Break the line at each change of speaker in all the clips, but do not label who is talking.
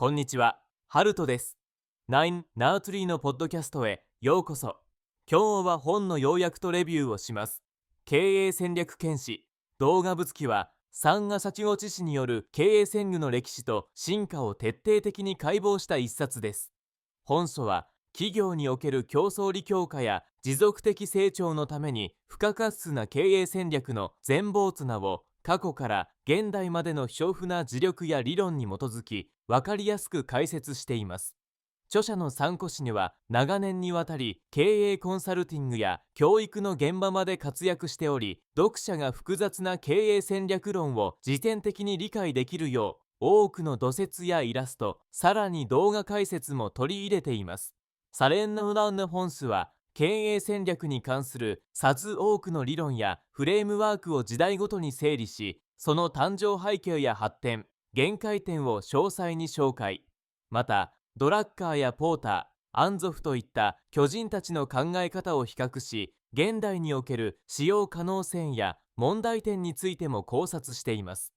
こんにちは、ハルトです。9ナウトリーのポッドキャストへようこそ。今日は本の要約とレビューをします。経営戦略検視動画物記は、三賀幸子知氏による経営戦具の歴史と進化を徹底的に解剖した一冊です。本書は、企業における競争力強化や持続的成長のために不可欠な経営戦略の全貌綱を過去から現代までの豊富な事力や理論に基づき分かりやすく解説しています。著者の参考誌には長年にわたり経営コンサルティングや教育の現場まで活躍しており、読者が複雑な経営戦略論を時点的に理解できるよう多くの土説やイラスト、さらに動画解説も取り入れています。サレンナウラウン本数は経営戦略に関する数多くの理論やフレームワークを時代ごとに整理し、その誕生背景や発展、限界点を詳細に紹介。また、ドラッカーやポーター、アンゾフといった巨人たちの考え方を比較し、現代における使用可能性や問題点についても考察しています。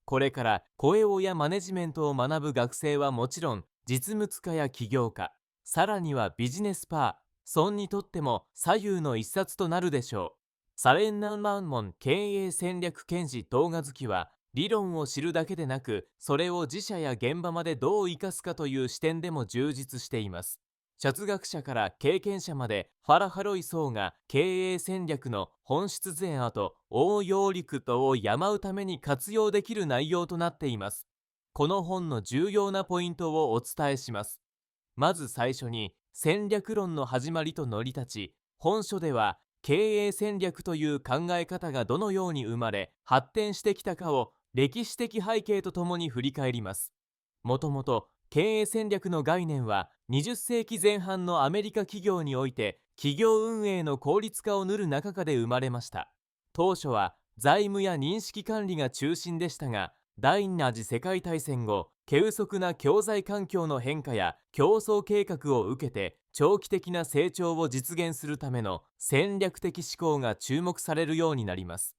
これから雇用やマネジメントを学ぶ学生はもちろん、実務家や起業家、さらにはビジネスパー、孫にとっても左右の一冊となるでしょう。サレンナンマンモン経営戦略検視動画好きは、理論を知るだけでなく、それを自社や現場までどう生かすかという視点でも充実しています。哲学者から経験者までファラハロイ層が経営戦略の本質前後と応用力とを山うために活用できる内容となっています。この本の重要なポイントをお伝えします。まず最初に戦略論の始まりと成り立ち、本書では経営戦略という考え方がどのように生まれ発展してきたかを歴史的背景とともに振り返ります。もともと経営戦略の概念は20世紀前半のアメリカ企業において企業運営の効率化を練る中で生まれました。当初は財務や認識管理が中心でしたが、第二次世界大戦後、急速な経済環境の変化や競争計画を受けて長期的な成長を実現するための戦略的思考が注目されるようになります。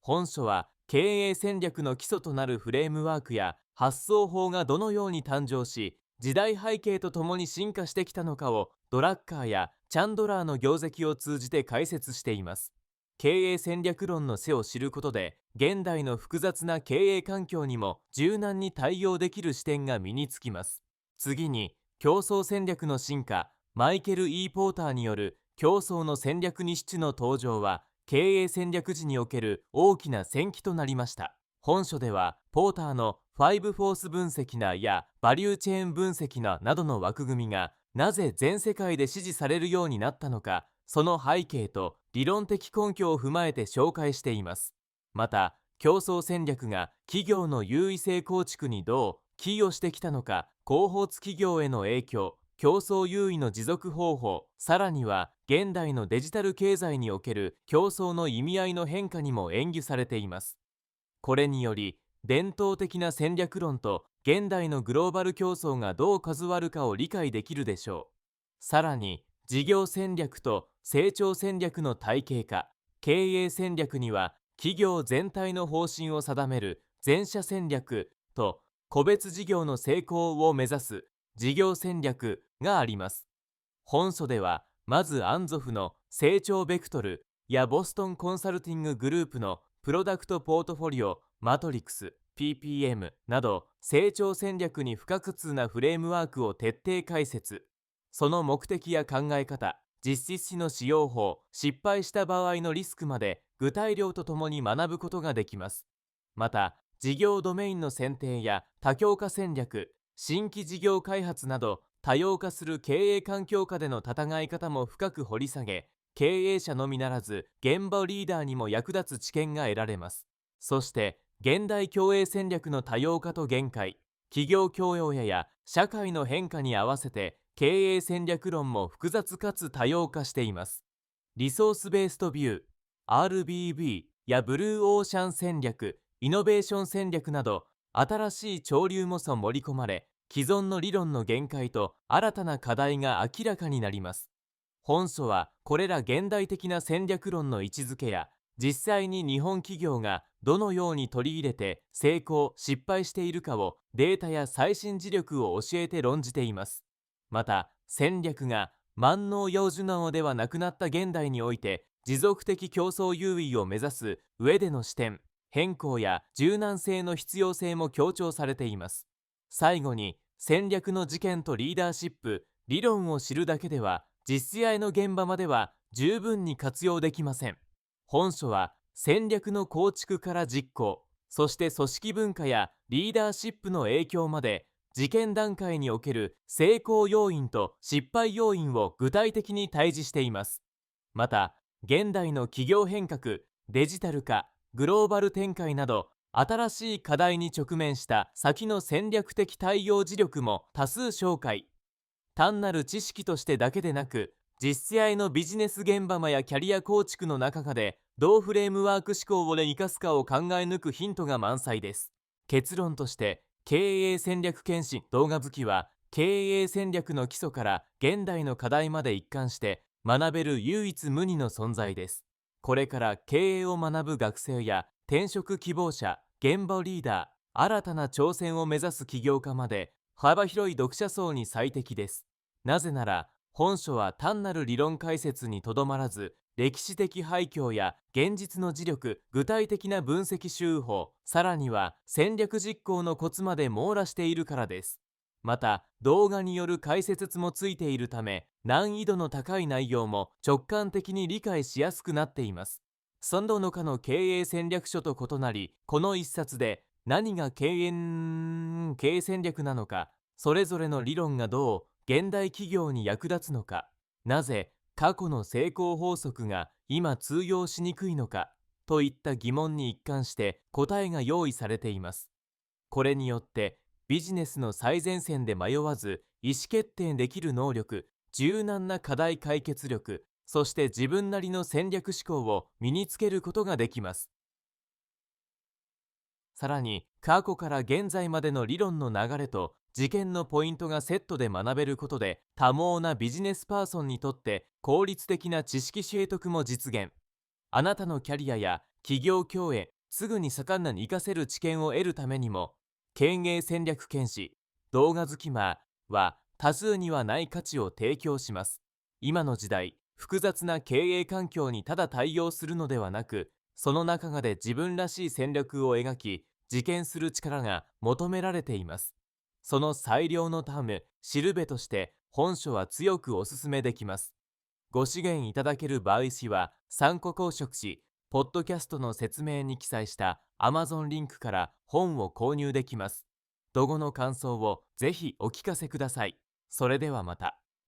本書は経営戦略の基礎となるフレームワークや発想法がどのように誕生し、時代背景とともに進化してきたのかをドラッカーやチャンドラーの業績を通じて解説しています。経営戦略論の背を知ることで、現代の複雑な経営環境にも柔軟に対応できる視点が身につきます。次に、競争戦略の進化、マイケル・ E. ポーターによる競争の戦略日誌の登場は、経営戦略時における大きな先機となりました。本書では、ポーターの5フォース分析なやバリューチェーン分析ななどの枠組みがなぜ全世界で支持されるようになったのか、その背景と理論的根拠を踏まえて紹介しています。また、競争戦略が企業の優位性構築にどう寄与してきたのか、後発企業への影響、競争優位の持続方法、さらには現代のデジタル経済における競争の意味合いの変化にも言及されています。これにより、伝統的な戦略論と現代のグローバル競争がどう数わるかを理解できるでしょう。さらに、事業戦略と成長戦略の体系化、経営戦略には企業全体の方針を定める全社戦略と個別事業の成功を目指す事業戦略があります。本書では、まずアンゾフの成長ベクトルやボストンコンサルティンググループのプロダクトポートフォリオマトリクス PPM など成長戦略に不可欠なフレームワークを徹底解説。その目的や考え方、実施の使用法、失敗した場合のリスクまで具体例とともに学ぶことができます。また、事業ドメインの選定や多強化戦略、新規事業開発など多様化する経営環境下での戦い方も深く掘り下げ、経営者のみならず現場リーダーにも役立つ知見が得られます。そして、現代経営戦略の多様化と限界、企業教養や社会の変化に合わせて経営戦略論も複雑かつ多様化しています。リソースベーストビュー、RBB やブルーオーシャン戦略、イノベーション戦略など新しい潮流も盛り込まれ、既存の理論の限界と新たな課題が明らかになります。本書はこれら現代的な戦略論の位置づけや実際に日本企業がどのように取り入れて成功・失敗しているかをデータや最新事力を教えて論じています。また、戦略が万能養樹なのではなくなった現代において持続的競争優位を目指す上での視点、変更や柔軟性の必要性も強調されています。最後に、戦略の知見とリーダーシップ、理論を知るだけでは実合の現場までは十分に活用できません。本書は戦略の構築から実行、そして組織文化やリーダーシップの影響まで、実験段階における成功要因と失敗要因を具体的に対峙しています。また、現代の企業変革、デジタル化、グローバル展開など、新しい課題に直面した先の戦略的対応磁力も多数紹介。単なる知識としてだけでなく、実合のビジネス現場やキャリア構築の中でどうフレームワーク思考を生かすかを考え抜くヒントが満載です。結論として、経営戦略検診動画好きは、経営戦略の基礎から現代の課題まで一貫して学べる唯一無二の存在です。これから経営を学ぶ学生や転職希望者、現場リーダー、新たな挑戦を目指す起業家まで幅広い読者層に最適です。なぜなら、本書は単なる理論解説にとどまらず、歴史的背景や現実の磁力、具体的な分析手法、さらには戦略実行のコツまで網羅しているからです。また、動画による解説もついているため、難易度の高い内容も直感的に理解しやすくなっています。その他の経営戦略書と異なり、この一冊で何が経営戦略なのか、それぞれの理論がどう現代企業に役立つのか、なぜ過去の成功法則が今通用しにくいのかといった疑問に一貫して答えが用意されています。これによってビジネスの最前線で迷わず意思決定できる能力、柔軟な課題解決力、そして自分なりの戦略思考を身につけることができます。さらに、過去から現在までの理論の流れと事件のポイントがセットで学べることで、多忙なビジネスパーソンにとって効率的な知識習得も実現。あなたのキャリアや企業競演、すぐに盛んなに活かせる知見を得るためにも、経営戦略研視、動画好きマーは多数にはない価値を提供します。今の時代、複雑な経営環境にただ対応するのではなく、その中で自分らしい戦略を描き、実験する力が求められています。その最良のターム、シルベとして本書は強くお勧めできます。ご資源いただける場合は、参考公職し、ポッドキャストの説明に記載した Amazon リンクから本を購入できます。どごの感想をぜひお聞かせください。それではまた。